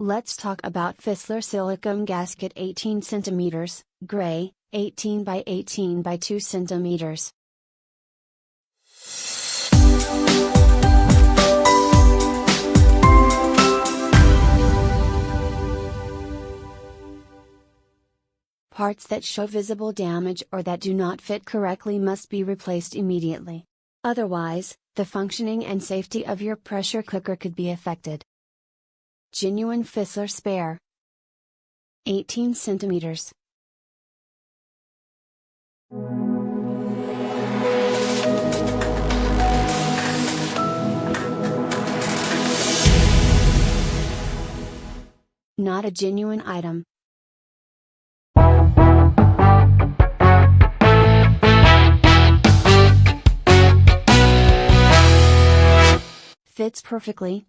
Let's talk about Fissler Silicone Gasket 18 cm, gray, 18 by 18 by 2 cm. Parts that show visible damage or that do not fit correctly must be replaced immediately. Otherwise, the functioning and safety of your pressure cooker could be affected. Genuine Fissler spare. 18 cm. Not a genuine item. Fits perfectly.